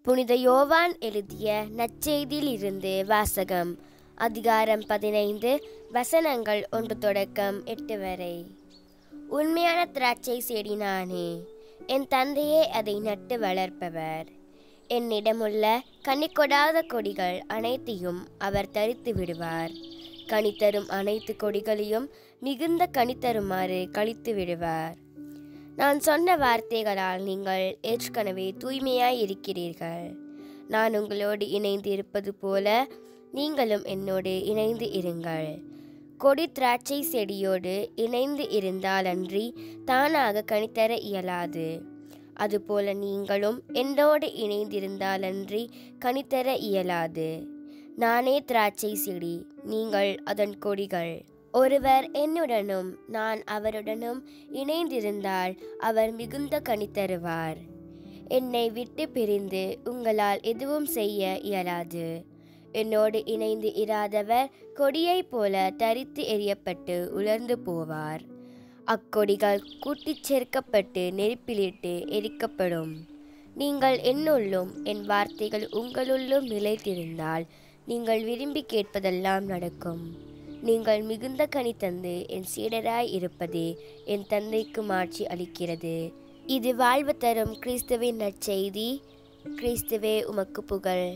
புனித யோவான் எழுதிய நற்செய்தியிலிருந்து வாசகம். அதிகாரம் 15, வசனங்கள் 1 தொடக்கம் 8 வரை. உண்மையான திராட்சை செடி நானே, என் தந்தையே அதை நட்டு வளர்ப்பவர். என்னிடமுள்ள கனி கொடாத கொடிகள் அனைத்தையும் அவர் தரித்து விடுவார். கனித்தரும் அனைத்து கொடிகளையும் மிகுந்த கனித்தருமாறு கழித்து விடுவார். நான் சொன்ன வார்த்தைகளால் நீங்கள் ஏற்கனவே தூய்மையாய் இருக்கிறீர்கள். நான் உங்களோடு இணைந்து இருப்பது போல நீங்களும் என்னோடு இணைந்து இருங்கள். கொடி திராட்சை செடியோடு இணைந்து இருந்தாலன்றி தானாக கனித்தர இயலாது. அதுபோல நீங்களும் என்னோடு இணைந்திருந்தாலன்றி கனித்தர இயலாது. நானே திராட்சை செடி, நீங்கள் அதன் கொடிகள். ஒருவர் என்னுடனும் நான் அவருடனும் இணைந்திருந்தால் அவர் மிகுந்த கனி தருவார். என்னை விட்டு பிரிந்து உங்களால் எதுவும் செய்ய இயலாது. என்னோடு இணைந்து இராதவர் கொடியைப் போல தரித்து எறியப்பட்டு உலர்ந்து போவார். அக்கொடிகள் கூட்டிச் சேர்க்கப்பட்டு நெருப்பிலிட்டு எரிக்கப்படும். நீங்கள் என்னுள்ளும் என் வார்த்தைகள் உங்களுள்ளும் நிலைத்திருந்தால் நீங்கள் விரும்பி கேட்பதெல்லாம் நடக்கும். நீங்கள் மிகுந்த கனி தந்து என் சீடராய் இருப்பதே என் தந்தைக்கு மாட்சி அளிக்கிறது. இது வாழ்வு தரும் கிறிஸ்துவின் நற்செய்தி. கிறிஸ்துவே உமக்கு புகழ்.